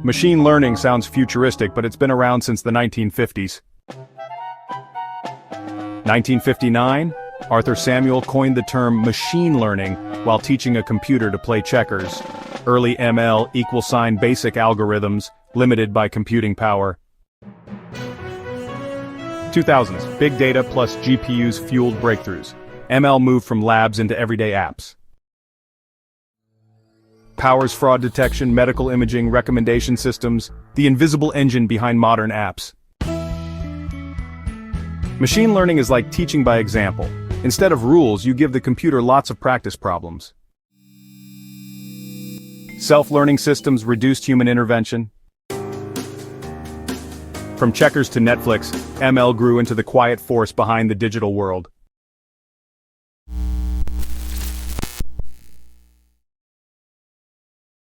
Machine learning sounds futuristic, but it's been around since the 1950s. 1959, Arthur Samuel coined the term machine learning while teaching a computer to play checkers. Early ML =, basic algorithms, limited by computing power. 2000s, big data plus GPUs fueled breakthroughs. ML moved from labs into everyday apps. Powers fraud detection, medical imaging, recommendation systems, the invisible engine behind modern apps. Machine learning is like teaching by example. Instead of rules, you give the computer lots of practice problems. Self-learning systems reduced human intervention. From checkers to Netflix, ML grew into the quiet force behind the digital world.